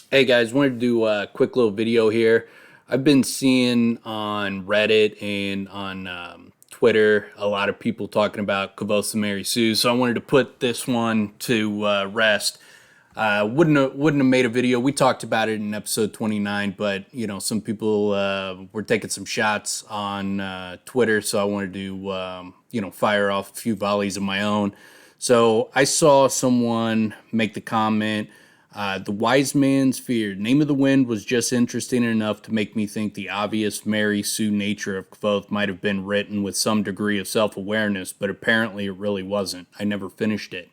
Hey guys, wanted to do a quick little video here. I've been seeing on Reddit and on Twitter a lot of people talking about Kvothe Mary Sue, so I wanted to put this one to rest. Wouldn't have made a video. We talked about it in episode 29, but some people were taking some shots on Twitter, so I wanted to fire off a few volleys of my own. So I saw someone make the comment. The wise man's fear. Name of the Wind was just interesting enough to make me think the obvious Mary Sue nature of Kvothe might have been written with some degree of self awareness, but apparently it really wasn't. I never finished it.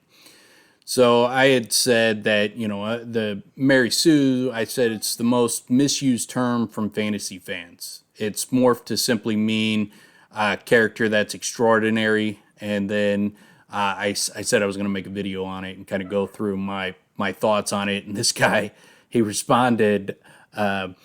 So I had said that, the Mary Sue, I said it's the most misused term from fantasy fans. It's morphed to simply mean a character that's extraordinary. And then I said I was going to make a video on it and kind of go through my thoughts on it. And this guy, he responded, and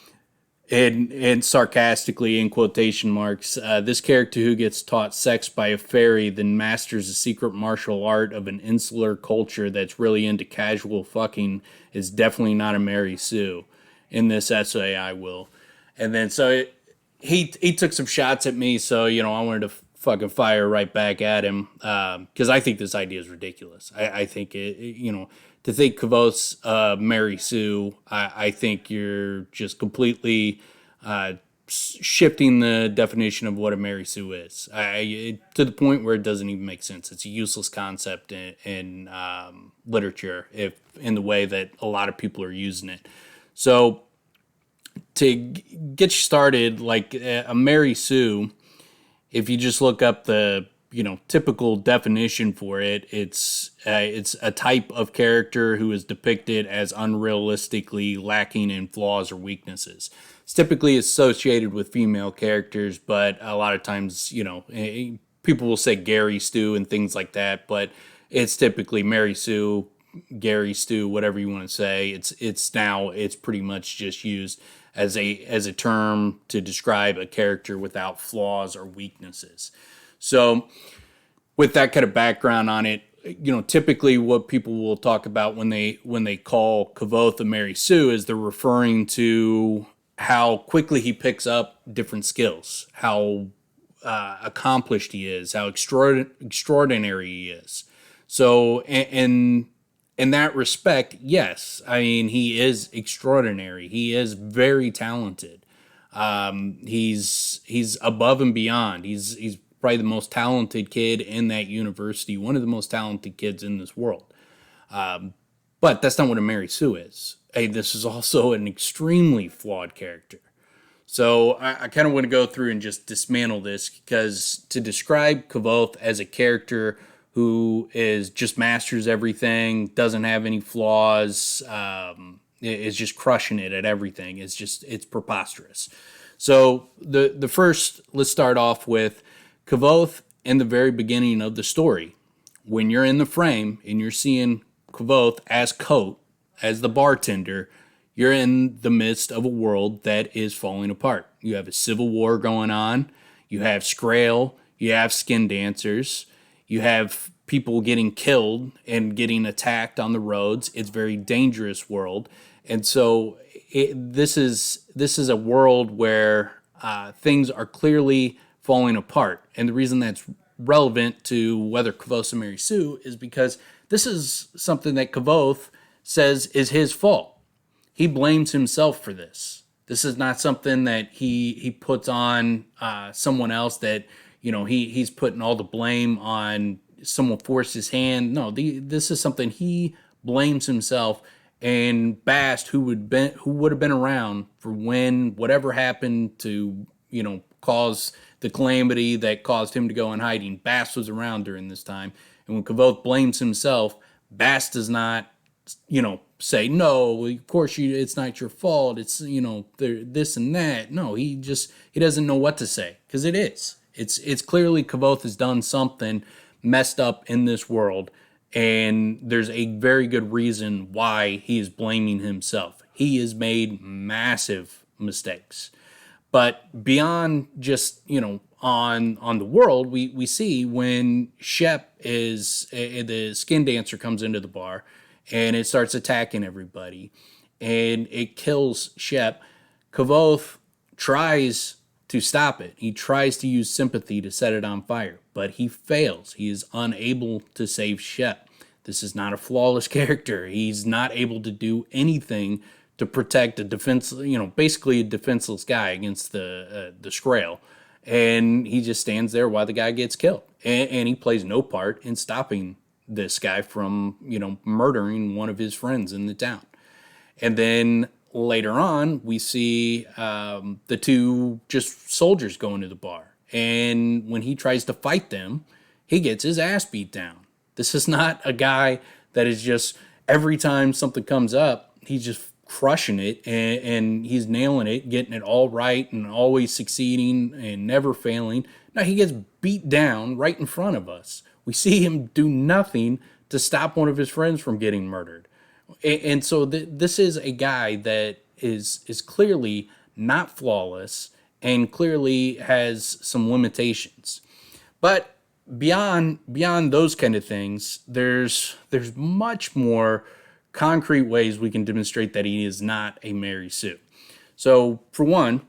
sarcastically in quotation marks, this character who gets taught sex by a fairy then masters a secret martial art of an insular culture that's really into casual fucking is definitely not a Mary Sue. In this essay, I will. And then he took some shots at me, so I wanted to fucking fire right back at him because I think this idea is ridiculous. I think to think Kvothe's Mary Sue, I think you're just completely shifting the definition of what a Mary Sue is. To the point where it doesn't even make sense. It's a useless concept in literature, if in the way that a lot of people are using it. So to get you started, like a Mary Sue, if you just look up the typical definition for it, it's a type of character who is depicted as unrealistically lacking in flaws or weaknesses. It's typically associated with female characters, but a lot of times people will say Gary Stu and things like that, but it's typically Mary Sue, Gary Stu, whatever you want to say. It's pretty much just used as a term to describe a character without flaws or weaknesses. So, with that kind of background on it, typically what people will talk about when they call Kvothe a Mary Sue is they're referring to how quickly he picks up different skills, how accomplished he is, how extraordinary he is. So, in that respect, yes, I mean he is extraordinary. He is very talented. He's above and beyond. He's probably the most talented kid in that university, one of the most talented kids in this world. But that's not what a Mary Sue is. Hey, this is also an extremely flawed character. So I kind of want to go through and just dismantle this because to describe Kvothe as a character who is just masters everything, doesn't have any flaws, is just crushing it at everything. It's preposterous. So the first, let's start off with Kvothe in the very beginning of the story. When you're in the frame and you're seeing Kvothe as Coat, as the bartender, you're in the midst of a world that is falling apart. You have a civil war going on. You have Scrael. You have skin dancers. You have people getting killed and getting attacked on the roads. It's a very dangerous world. And so this is a world where things are clearly falling apart. And the reason that's relevant to whether Kvothe's a Mary Sue is because this is something that Kvothe says is his fault. He blames himself for this. This is not something that he puts on someone else, that he's putting all the blame on someone forced his hand. No, this is something he blames himself. And Bast, who would have been around for when whatever happened to cause the calamity that caused him to go in hiding, Bast was around during this time. And when Kvothe blames himself, Bast does not say, no, of course it's not your fault. It's this and that. No, he doesn't know what to say, because it is. It's clearly Kvothe has done something messed up in this world, and there's a very good reason why he is blaming himself. He has made massive mistakes. But beyond just, on the world, we see when Shep is the skin dancer comes into the bar and it starts attacking everybody. and it kills Shep. Kvothe tries to stop it. He tries to use sympathy to set it on fire, but he fails. He is unable to save Shep. This is not a flawless character. He's not able to do anything to protect a defense, basically a defenseless guy against the Skrael, and he just stands there while the guy gets killed, and he plays no part in stopping this guy from murdering one of his friends in the town. And then later on, we see the two just soldiers go into the bar. And when he tries to fight them, he gets his ass beat down. This is not a guy that is just, every time something comes up, he's just crushing it and he's nailing it, getting it all right and always succeeding and never failing. No, he gets beat down right in front of us. We see him do nothing to stop one of his friends from getting murdered. And so this is a guy that is clearly not flawless and clearly has some limitations. But beyond those kind of things, there's much more concrete ways we can demonstrate that he is not a Mary Sue. So for one,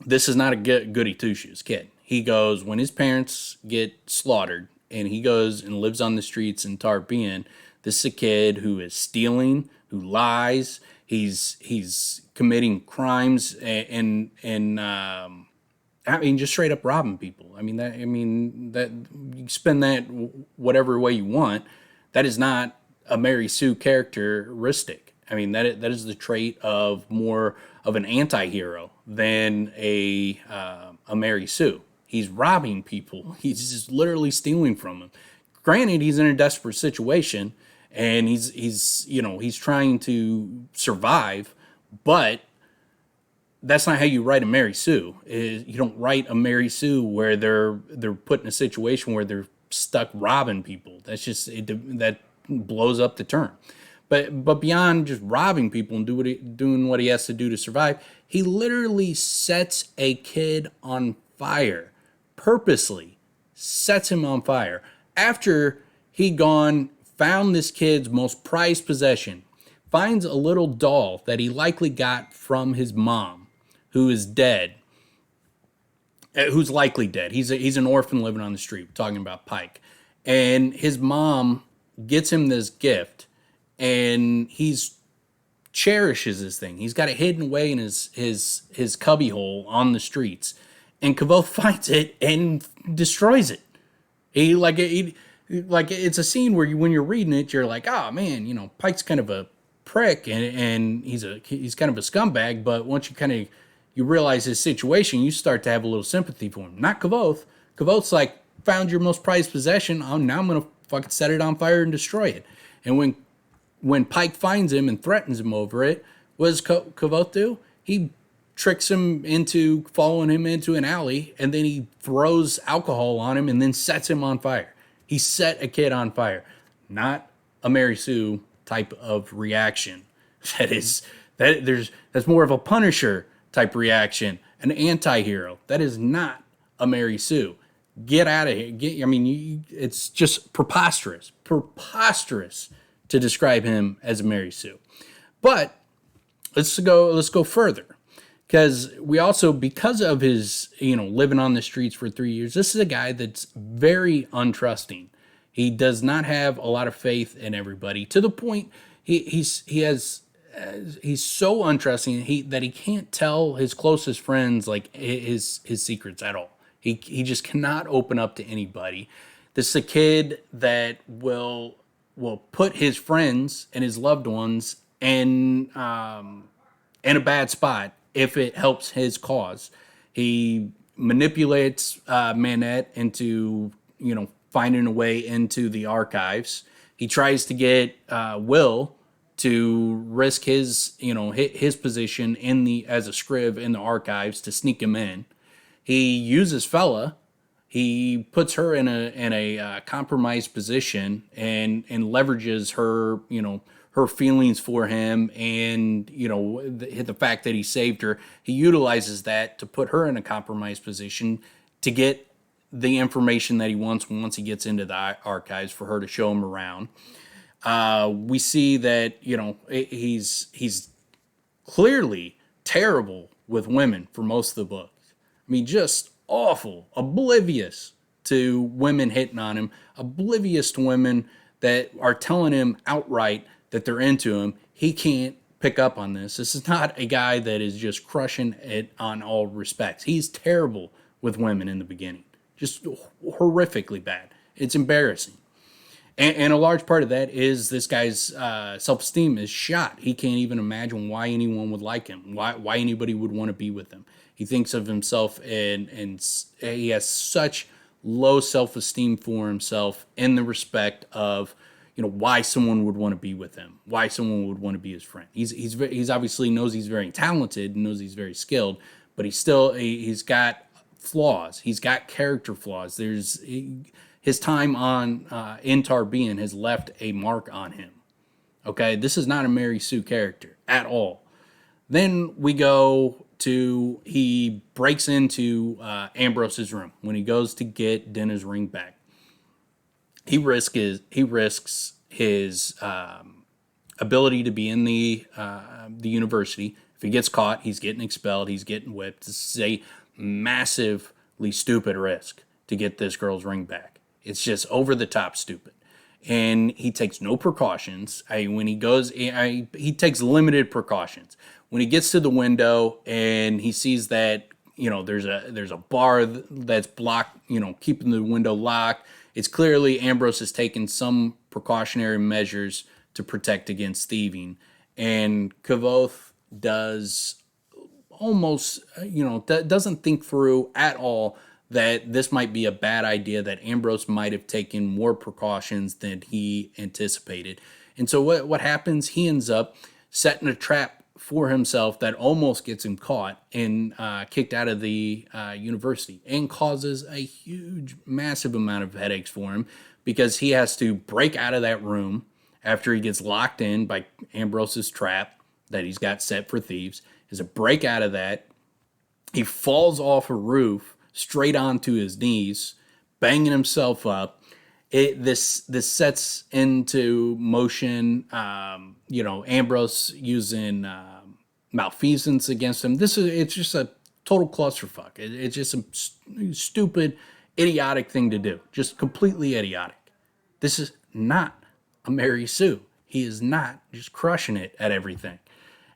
this is not a goody two shoes kid. He goes, when his parents get slaughtered and he goes and lives on the streets in Tarpean, this is a kid who is stealing, who lies. He's committing crimes and I mean, just straight up robbing people. I mean that you spend that whatever way you want. That is not a Mary Sue characteristic. I mean that is the trait of more of an anti-hero than a Mary Sue. He's robbing people. He's just literally stealing from them. Granted, he's in a desperate situation, and he's trying to survive, but that's not how you write a Mary Sue. You don't write a Mary Sue where they're put in a situation where they're stuck robbing people. That's just that blows up the term. But beyond just robbing people and doing what he has to do to survive, he literally sets a kid on fire, purposely sets him on fire after he found this kid's most prized possession, finds a little doll that he likely got from his mom, who is dead, who's likely dead. He's an orphan living on the street. We're talking about Pike, and his mom gets him this gift, and he's cherishes this thing. He's got it hidden away in his cubby hole on the streets, and Kvothe finds it and destroys it. It's a scene where when you're reading it, you're like, oh man, Pike's kind of a prick and he's kind of a scumbag. But once you realize his situation, you start to have a little sympathy for him. Not Kvothe. Kvothe's like, found your most prized possession. Oh, now I'm gonna fucking set it on fire and destroy it. And when Pike finds him and threatens him over it, what does Kvothe do? He tricks him into following him into an alley, and then he throws alcohol on him and then sets him on fire. He set a kid on fire. Not a Mary Sue type of reaction. That's more of a Punisher type reaction, an anti-hero. That is not a Mary Sue. Get out of here. It's just preposterous to describe him as a Mary Sue. But let's go further. Because because of his, living on the streets for 3 years, this is a guy that's very untrusting. He does not have a lot of faith in everybody, to the point he's so untrusting that he can't tell his closest friends like his secrets at all. He just cannot open up to anybody. This is a kid that will put his friends and his loved ones in a bad spot if it helps his cause. He manipulates Manette into, finding a way into the archives. He tries to get Will to risk his position as a scrib in the archives to sneak him in. He uses Fella. He puts her in a compromised position and leverages her, her feelings for him and, the fact that he saved her. He utilizes that to put her in a compromised position to get the information that he wants once he gets into the archives for her to show him around. We see that he's clearly terrible with women for most of the book. I mean, just awful, oblivious to women hitting on him, oblivious to women that are telling him outright that they're into him. He can't pick up on this. This is not a guy that is just crushing it on all respects. He's terrible with women in the beginning, just horrifically bad. It's embarrassing. And a large part of that is this guy's self-esteem is shot. He can't even imagine why anyone would like him, why anybody would want to be with him. He thinks of himself and he has such low self-esteem for himself in the respect of why someone would want to be with him, why someone would want to be his friend. He's obviously knows he's very talented, knows he's very skilled, but he's got flaws. He's got character flaws. His time on in Tarbean has left a mark on him. Okay, this is not a Mary Sue character at all. Then we go to he breaks into Ambrose's room when he goes to get Dinah's ring back. He risks his ability to be in the university. If he gets caught, he's getting expelled. He's getting whipped. This is a massively stupid risk to get this girl's ring back. It's just over the top stupid. And he takes no precautions. When he goes, he takes limited precautions. When he gets to the window and he sees that there's a bar that's blocked, keeping the window locked. It's clearly Ambrose has taken some precautionary measures to protect against thieving, and Kvothe does almost doesn't think through at all that this might be a bad idea, that Ambrose might have taken more precautions than he anticipated. And so what happens, he ends up setting a trap for himself that almost gets him caught and kicked out of the university, and causes a huge, massive amount of headaches for him, because he has to break out of that room after he gets locked in by Ambrose's trap that he's got set for thieves. He has to break out of that. He falls off a roof straight onto his knees, banging himself up. This sets into motion, Ambrose using malfeasance against him. It's just a total clusterfuck. It's just a stupid, idiotic thing to do. Just completely idiotic. This is not a Mary Sue. He is not just crushing it at everything.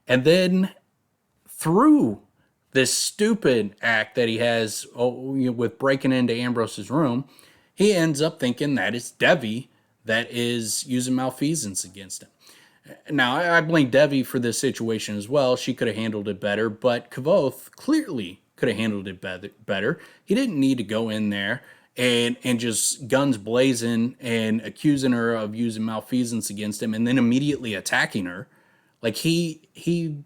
And then through this stupid act that he has with breaking into Ambrose's room, he ends up thinking that it's Devi that is using malfeasance against him. Now, I blame Devi for this situation as well. She could have handled it better, but Kvothe clearly could have handled it better. He didn't need to go in there and just guns blazing and accusing her of using malfeasance against him and then immediately attacking her. Like, he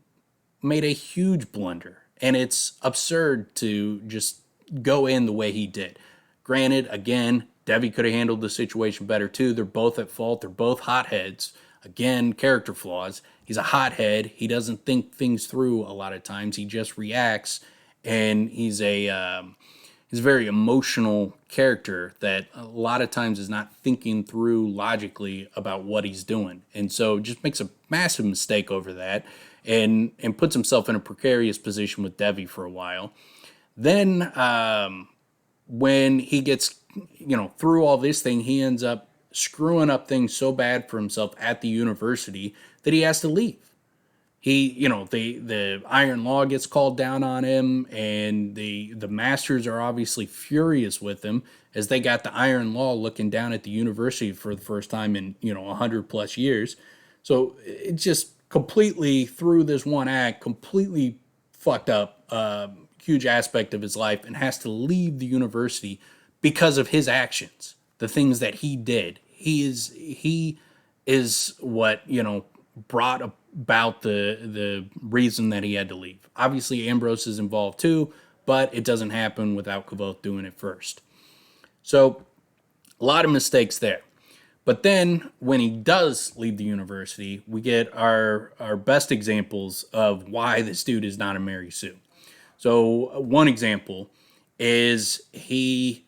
made a huge blunder. And it's absurd to just go in the way he did. Granted, again, Devi could have handled the situation better too. They're both at fault. They're both hotheads. Again, character flaws. He's a hothead. He doesn't think things through a lot of times. He just reacts, and he's a very emotional character that a lot of times is not thinking through logically about what he's doing, and so just makes a massive mistake over that. And puts himself in a precarious position with Devi for a while. Then when he gets through all this thing, he ends up screwing up things so bad for himself at the university that he has to leave. The Iron Law gets called down on him, and the masters are obviously furious with him, as they got the Iron Law looking down at the university for the first time in 100 plus years. So it just completely, through this one act, completely fucked up a huge aspect of his life, and has to leave the university because of his actions, the things that he did. He is what brought about the reason that he had to leave. Obviously, Ambrose is involved too, but it doesn't happen without Kvothe doing it first. So a lot of mistakes there. But then when he does leave the university, we get our best examples of why this dude is not a Mary Sue. So one example is he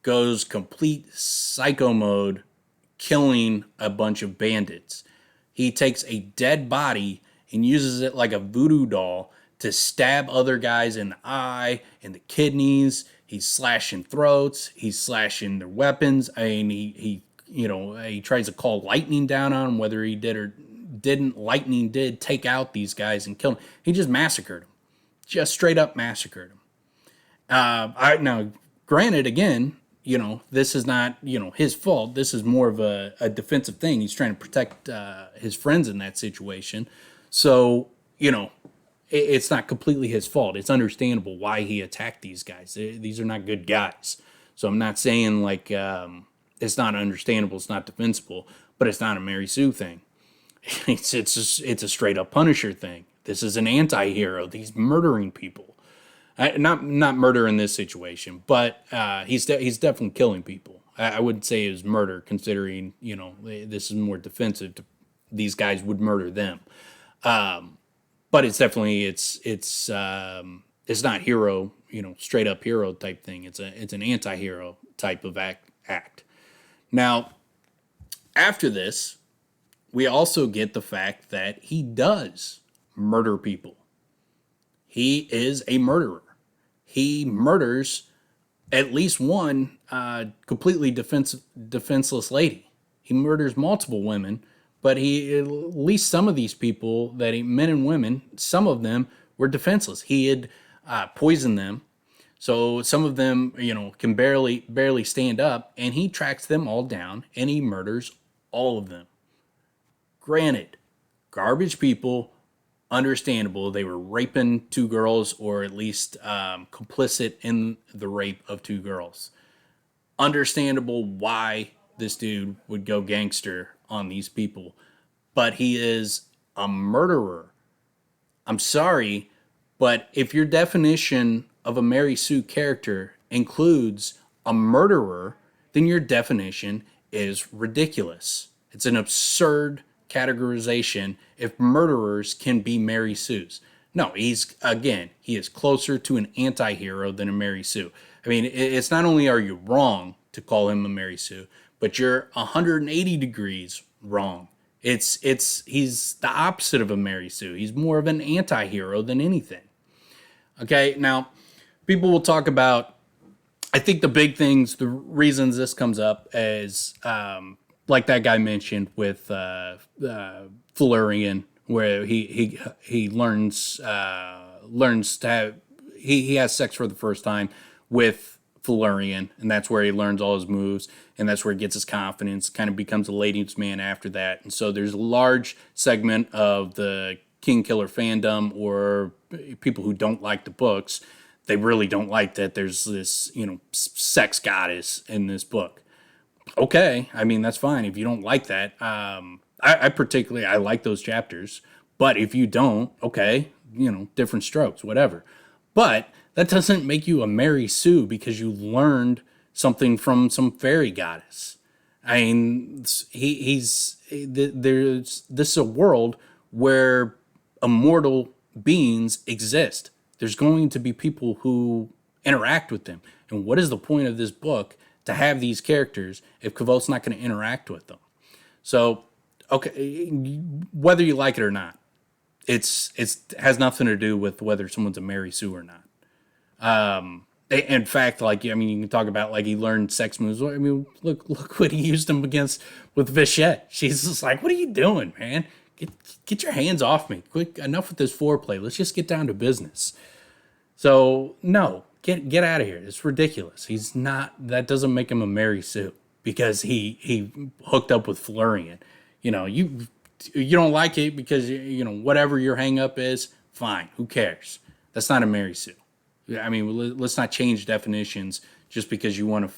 goes complete psycho mode, killing a bunch of bandits. He takes a dead body and uses it like a voodoo doll to stab other guys in the eye, in the kidneys. He's slashing throats. He's slashing their weapons. I mean, he tries to call lightning down on them, whether he did or didn't. Lightning did take out these guys and kill them. He just massacred them, just straight up massacred them. Now, granted, again, this is not his fault. This is more of a defensive thing. He's trying to protect his friends in that situation. So it's not completely his fault. It's understandable why he attacked these guys. These are not good guys. So I'm not saying like it's not understandable, it's not defensible, but it's not a Mary Sue thing. It's a straight up Punisher thing. This is an anti-hero. He's murdering people. Not murder in this situation, but he's definitely killing people. I wouldn't say it was murder, considering this is more defensive. These guys would murder them. But it's definitely it's not hero, straight up hero type thing. It's an anti-hero type of act. Now, after this, we also get the fact that he does murder people. He is a murderer. He murders at least one completely defenseless lady. He murders multiple women. But at least some of these people, men and women, some of them were defenseless. He had poisoned them. So some of them, can barely stand up. And he tracks them all down and he murders all of them. Granted, garbage people, understandable. They were raping 2 girls, or at least complicit in the rape of 2 girls. Understandable why this dude would go gangster on these people, but he is a murderer. I'm sorry, but if your definition of a Mary Sue character includes a murderer, then your definition is ridiculous. It's an absurd categorization if murderers can be Mary Sues. No, he is closer to an anti-hero than a Mary Sue. I mean, it's not only are you wrong to call him a Mary Sue, but you're 180 degrees wrong. He's the opposite of a Mary Sue. He's more of an anti-hero than anything. Okay, now people will talk about, I think the big things, the reasons this comes up is like that guy mentioned with Florian, where he learns to have, he has sex for the first time with Florian, and that's where he learns all his moves, and that's where he gets his confidence, kind of becomes a ladies' man after that. And so there's a large segment of the King Killer fandom, or people who don't like the books. They really don't like that there's this, sex goddess in this book. Okay, I mean, that's fine if you don't like that. I particularly, I like those chapters, but if you don't, okay, different strokes, whatever. But that doesn't make you a Mary Sue because you learned something from some fairy goddess. I mean, this is a world where immortal beings exist. There's going to be people who interact with them. And what is the point of this book to have these characters if Kvothe's not going to interact with them? So, okay, whether you like it or not, it has nothing to do with whether someone's a Mary Sue or not. In fact, you can talk about he learned sex moves. I mean, look what he used them with Vichette. She's just like, "What are you doing, man? Get your hands off me! Quick, enough with this foreplay. Let's just get down to business." So no, get out of here. It's ridiculous. He's not. That doesn't make him a Mary Sue because he hooked up with Florian. You don't like it because whatever your hang up is, fine. Who cares? That's not a Mary Sue. I mean, let's not change definitions just because you want to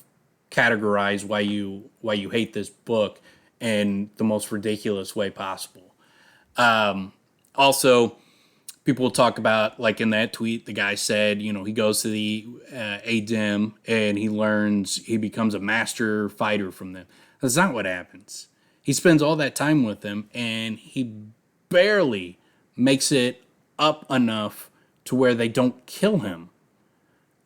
categorize why you hate this book in the most ridiculous way possible. Also, people will talk about, in that tweet, the guy said, he goes to the ADEM and he becomes a master fighter from them. That's not what happens. He spends all that time with them and he barely makes it up enough to where they don't kill him.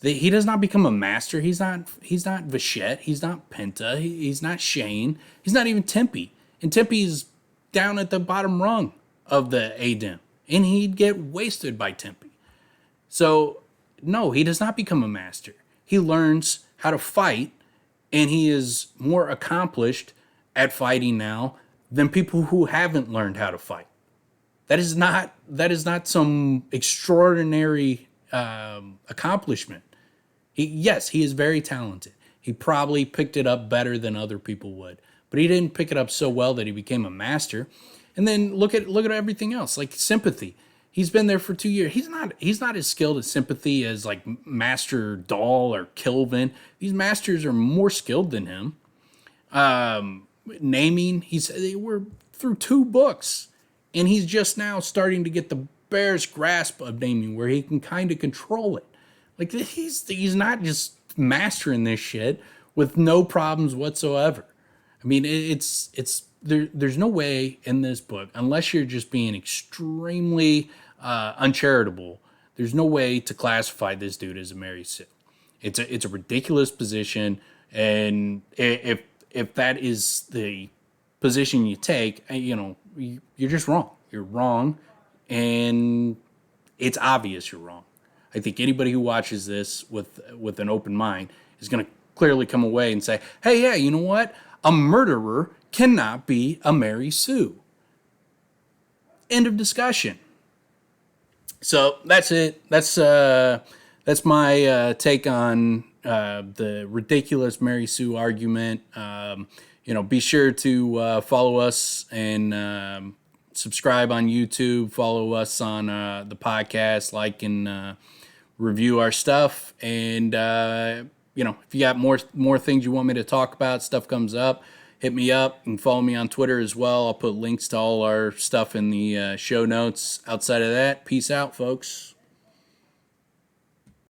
He does not become a master. He's not Vachette. He's not Penta. He's not Shane. He's not even Tempe. And Tempe's down at the bottom rung of the ADEM. And he'd get wasted by Tempe. So, no, he does not become a master. He learns how to fight, and he is more accomplished at fighting now than people who haven't learned how to fight. That is not some extraordinary accomplishment. Yes, he is very talented. He probably picked it up better than other people would, but he didn't pick it up so well that he became a master. And then look at everything else, like sympathy. He's been there for 2 years. He's not as skilled at sympathy as like Master Dahl or Kilvin. These masters are more skilled than him. Naming, we're through 2 books, and he's just now starting to get the bear's grasp of naming, where he can kind of control it. Like he's not just mastering this shit with no problems whatsoever. I mean, there's no way in this book, unless you're just being extremely uncharitable, there's no way to classify this dude as a Mary Sue. It's a ridiculous position, and if that is the position you take, you're just wrong. You're wrong, and it's obvious you're wrong. I think anybody who watches this with an open mind is going to clearly come away and say, hey, yeah, you know what? A murderer cannot be a Mary Sue. End of discussion. So that's it. That's my take on the ridiculous Mary Sue argument. Be sure to follow us and subscribe on YouTube. Follow us on the podcast, like and review our stuff. And if you got more things you want me to talk about, stuff comes up, hit me up. And follow me on Twitter as well. I'll put links to all our stuff in the show notes. Outside of that, peace out, folks.